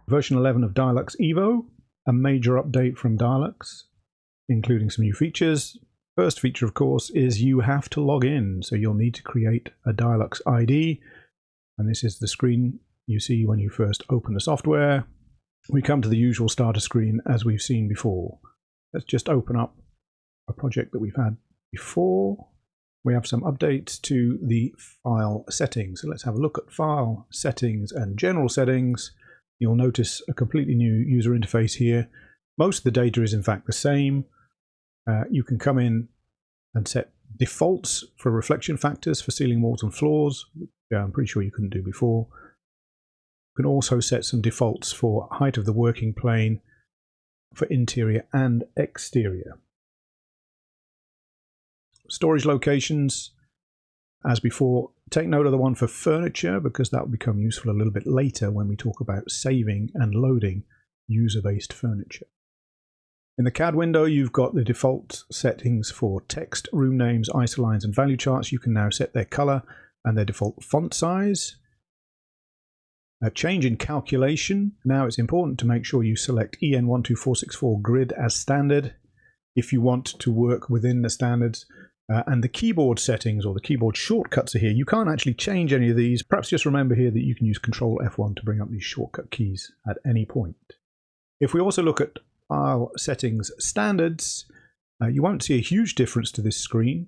Version 11 of Dialux Evo, a major update from Dialux, including some new features. First feature, of course, is you have to log in. So you'll need to create a Dialux ID. And this is the screen you see when you first open the software. We come to the usual starter screen as we've seen before. Let's just open up a project that we've had before. We have some updates to the file settings. So let's have a look at file settings and general settings. You'll notice a completely new user interface here. Most of the data is in fact the same. You can come in and set defaults for reflection factors for ceiling, walls and floors. I'm pretty sure you couldn't do before. You can also set some defaults for height of the working plane for interior and exterior. Storage locations, as before, take note of the one for furniture because that will become useful a little bit later when we talk about saving and loading user-based furniture. In the CAD window, you've got the default settings for text, room names, isolines and value charts. You can now set their color and their default font size. A change in calculation. Now it's important to make sure you select EN12464 grid as standard if you want to work within the standards. And the keyboard settings or the keyboard shortcuts are here. You can't actually change any of these. Perhaps just remember here that you can use Control F1 to bring up these shortcut keys at any point. If we also look at file settings standards, you won't see a huge difference to this screen.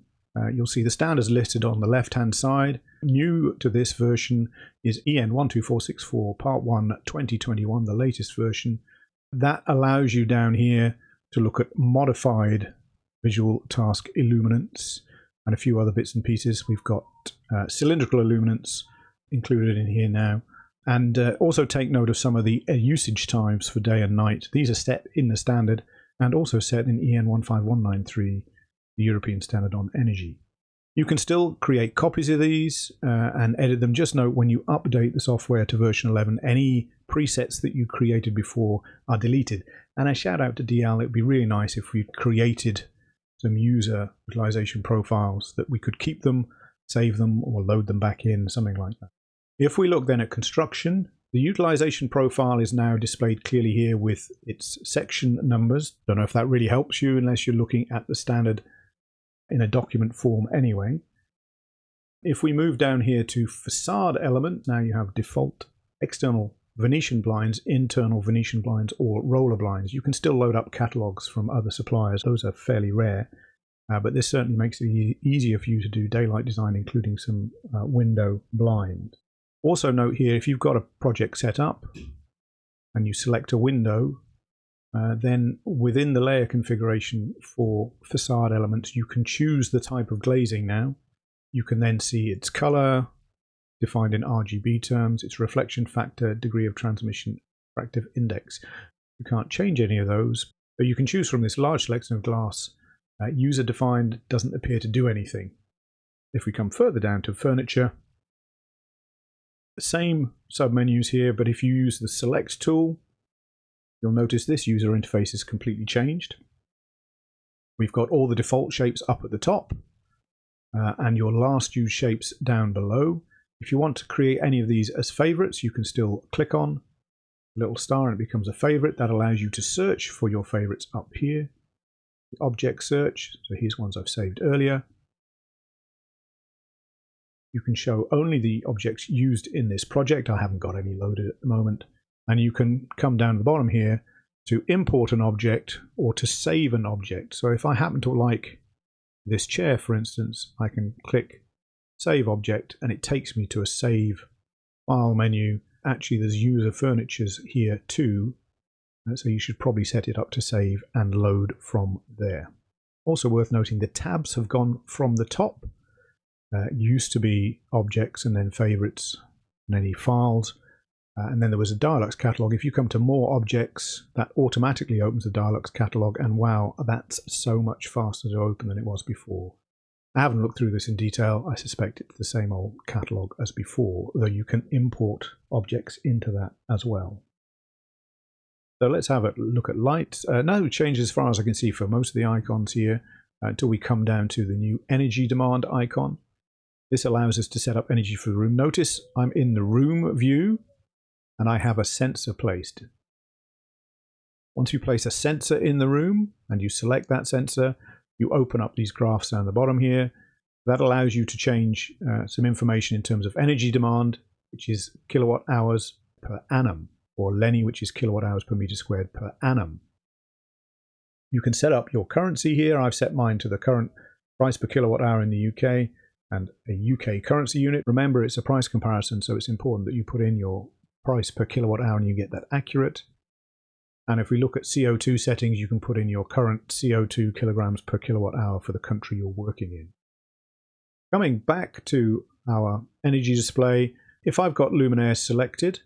You'll see the standards listed on the left hand side. New to this version is EN12464 Part 1 2021, the latest version. That allows you down here to look at modified visual task illuminance and a few other bits and pieces. We've got cylindrical illuminance included in here now, and also take note of some of the usage times for day and night. These are set in the standard and also set in EN15193, the European standard on energy. You can still create copies of these and edit them. Just note when you update the software to version 11, any presets that you created before are deleted. And a shout out to DL, it would be really nice if we created some user utilization profiles that we could keep them, save them, or load them back in, something like that. If we look then at construction, the utilization profile is now displayed clearly here with its section numbers. Don't know if that really helps you unless you're looking at the standard in a document form anyway. If we move down here to facade element, now you have default external Venetian blinds, internal Venetian blinds, or roller blinds. You can still load up catalogs from other suppliers. Those are fairly rare, but this certainly makes it easier for you to do daylight design, including some window blinds. Also note here, if you've got a project set up and you select a window, then within the layer configuration for facade elements, you can choose the type of glazing now. You can then see its color, defined in RGB terms, its reflection factor, degree of transmission, refractive index. You can't change any of those, but you can choose from this large selection of glass. User defined doesn't appear to do anything. If we come further down to furniture, the same submenus here, but if you use the select tool, you'll notice this user interface is completely changed. We've got all the default shapes up at the top and your last used shapes down below. If you want to create any of these as favorites, you can still click on a little star and it becomes a favorite. That allows you to search for your favorites up here. The object search, so here's ones I've saved earlier. You can show only the objects used in this project. I haven't got any loaded at the moment. And you can come down to the bottom here to import an object or to save an object. So if I happen to like this chair, for instance, I can click Save Object and it takes me to a Save File menu. Actually, there's user furnitures here too, so you should probably set it up to save and load from there. Also worth noting, the tabs have gone from the top. Used to be objects and then favorites and any files. And then there was a Dialux catalog. If you come to more objects, that automatically opens the Dialux catalog. And wow, that's so much faster to open than it was before. I haven't looked through this in detail. I suspect it's the same old catalog as before, though you can import objects into that as well. So let's have a look at light. No changes as far as I can see for most of the icons here until we come down to the new energy demand icon. This allows us to set up energy for the room. Notice I'm in the room view. and I have a sensor placed. Once you place a sensor in the room and you select that sensor, you open up these graphs down the bottom here. That allows you to change some information in terms of energy demand, which is kilowatt hours per annum, or Lenny, which is kilowatt hours per meter squared per annum. You can set up your currency here. I've set mine to the current price per kilowatt hour in the UK and a UK currency unit. Remember, it's a price comparison, so it's important that you put in your price per kilowatt hour and you get that accurate. And if we look at CO2 settings, you can put in your current CO2 kilograms per kilowatt hour for the country you're working in. Coming back to our energy display, if I've got luminaire selected,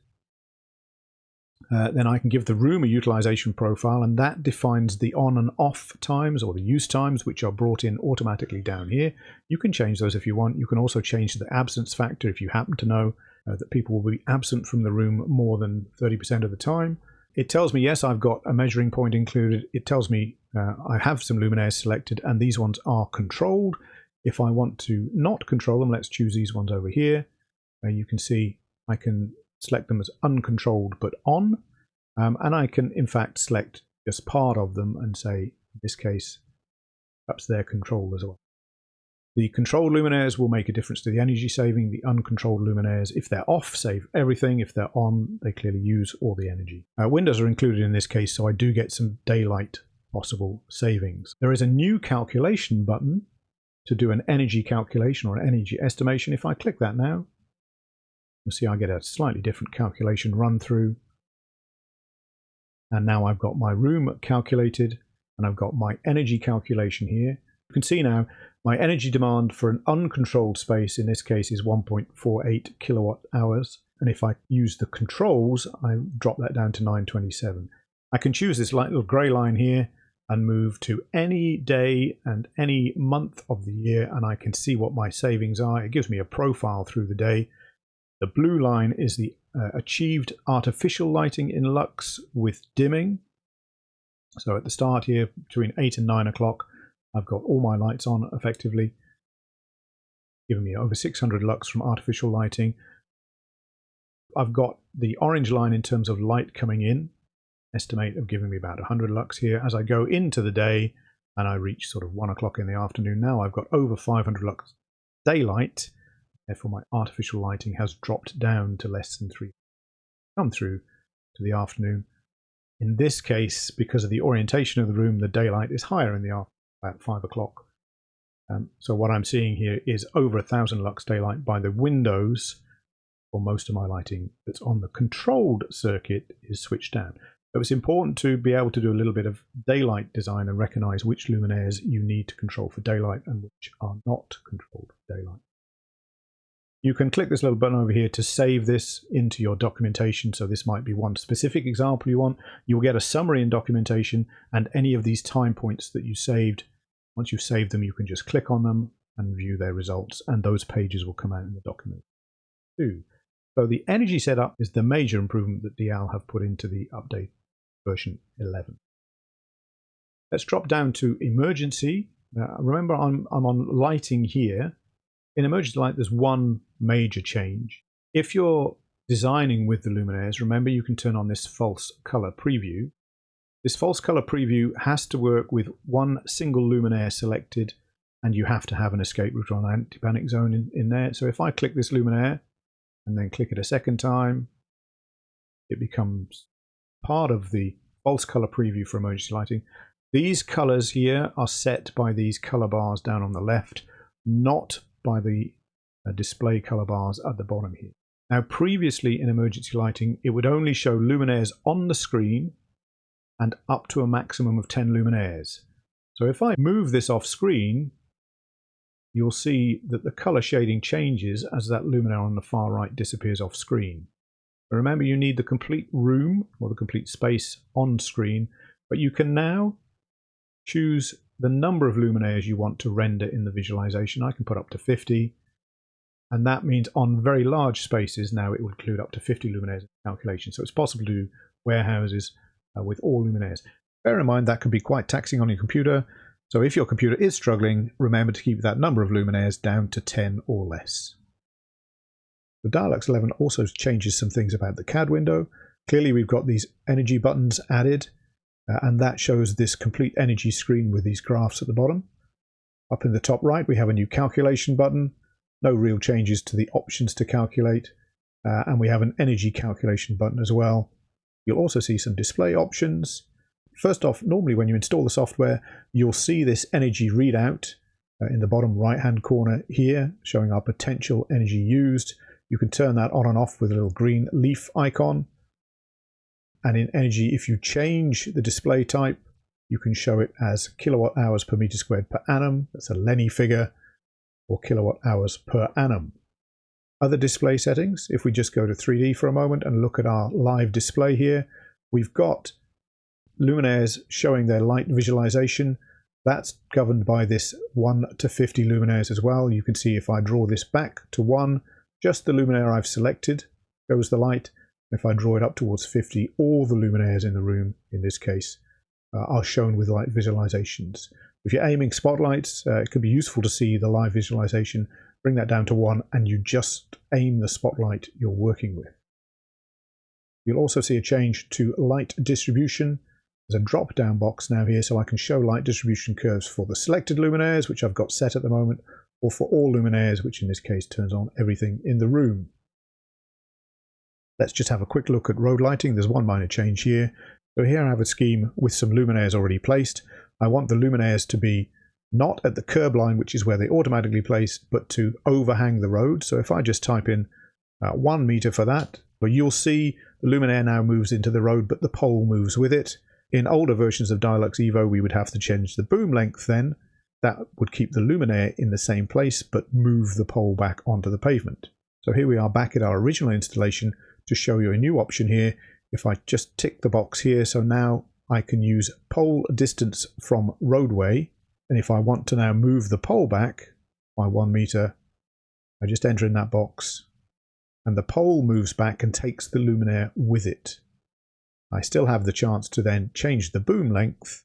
then I can give the room a utilization profile, and that defines the on and off times, or the use times, which are brought in automatically down here. You can change those if you want. You can also change the absence factor if you happen to know that people will be absent from the room more than 30% of the time. It tells me, yes, I've got a measuring point included. It tells me I have some luminaires selected, and these ones are controlled. If I want to not control them, let's choose these ones over here. You can see I can select them as uncontrolled but on, and I can in fact select just part of them and say, in this case, perhaps they're controlled as well. The controlled luminaires will make a difference to the energy saving. The uncontrolled luminaires, if they're off, save everything. If they're on, they clearly use all the energy. Windows are included in this case, so I do get some daylight possible savings. There is a new calculation button to do an energy calculation or an energy estimation. If I click that now, you'll see I get a slightly different calculation run through. And now I've got my room calculated, and I've got my energy calculation here. You can see now my energy demand for an uncontrolled space in this case is 1.48 kilowatt hours. And if I use the controls, I drop that down to 927. I can choose this little grey line here and move to any day and any month of the year, and I can see what my savings are. It gives me a profile through the day. The blue line is the achieved artificial lighting in lux with dimming. So at the start here, between 8 and 9 o'clock, I've got all my lights on effectively, giving me over 600 lux from artificial lighting. I've got the orange line in terms of light coming in, estimate of giving me about 100 lux here. As I go into the day and I reach sort of 1 o'clock in the afternoon, now I've got over 500 lux daylight. Therefore my artificial lighting has dropped down to less than 3. Come through to the afternoon. In this case, because of the orientation of the room, the daylight is higher in the afternoon, about 5 o'clock. So what I'm seeing here is over 1,000 lux daylight by the windows for most of my lighting that's on the controlled circuit is switched down. So it's important to be able to do a little bit of daylight design and recognize which luminaires you need to control for daylight and which are not controlled for daylight. You can click this little button over here to save this into your documentation. So this might be one specific example you want. You'll get a summary in documentation, and any of these time points that you saved, once you've saved them, you can just click on them and view their results, and those pages will come out in the document too. So the energy setup is the major improvement that Dial have put into the update version 11. Let's drop down to emergency. Remember, I'm on lighting here. In emergency light, there's one major change. If you're designing with the luminaires, remember you can turn on this false color preview. This false color preview has to work with one single luminaire selected, and you have to have an escape route or an anti-panic zone in there. So if I click this luminaire and then click it a second time, it becomes part of the false color preview for emergency lighting. These colors here are set by these color bars down on the left, not by the display color bars at the bottom here. Now previously in emergency lighting, it would only show luminaires on the screen and up to a maximum of 10 luminaires. So if I move this off screen, you'll see that the color shading changes as that luminaire on the far right disappears off screen. But remember, you need the complete room or the complete space on screen, but you can now choose the number of luminaires you want to render in the visualization. I can put up to 50, and that means on very large spaces now it will include up to 50 luminaires in calculation. So it's possible to do warehouses with all luminaires. Bear in mind that can be quite taxing on your computer, so if your computer is struggling, remember to keep that number of luminaires down to 10 or less. The Dialux 11 also changes some things about the CAD window. Clearly we've got these energy buttons added, and that shows this complete energy screen with these graphs at the bottom. Up in the top right we have a new calculation button. No real changes to the options to calculate, and we have an energy calculation button as well. You'll also see some display options. First off, normally when you install the software, you'll see this energy readout in the bottom right hand corner here, showing our potential energy used. You can turn that on and off with a little green leaf icon. And in energy, if you change the display type, you can show it as kilowatt hours per meter squared per annum. That's a Lenny figure, or kilowatt hours per annum. Other display settings, if we just go to 3D for a moment and look at our live display here, we've got luminaires showing their light visualization. That's governed by this 1 to 50 luminaires as well. You can see if I draw this back to 1, just the luminaire I've selected goes the light. If I draw it up towards 50, all the luminaires in the room, in this case, are shown with light visualizations. If you're aiming spotlights, it can be useful to see the live visualization. Bring that down to 1 and you just aim the spotlight you're working with. You'll also see a change to light distribution. There's a drop down box now here, so I can show light distribution curves for the selected luminaires, which I've got set at the moment, or for all luminaires, which in this case turns on everything in the room. Let's just have a quick look at road lighting. There's one minor change here. So here I have a scheme with some luminaires already placed. I want the luminaires to be not at the curb line, which is where they automatically place, but to overhang the road. So if I just type in 1 meter for that, but you'll see the luminaire now moves into the road, but the pole moves with it. In older versions of Dialux Evo, we would have to change the boom length then. That would keep the luminaire in the same place, but move the pole back onto the pavement. So here we are back at our original installation to show you a new option here. If I just tick the box here, so now I can use pole distance from roadway. And if I want to now move the pole back by 1 meter, I just enter in that box and the pole moves back and takes the luminaire with it. I still have the chance to then change the boom length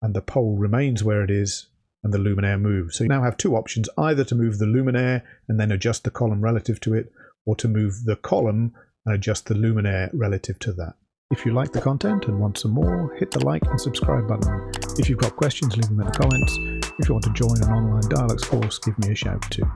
and the pole remains where it is and the luminaire moves. So you now have two options, either to move the luminaire and then adjust the column relative to it, or to move the column and adjust the luminaire relative to that. If you like the content and want some more, hit the like and subscribe button. If you've got questions, leave them in the comments. If you want to join an online Dialux course, give me a shout too.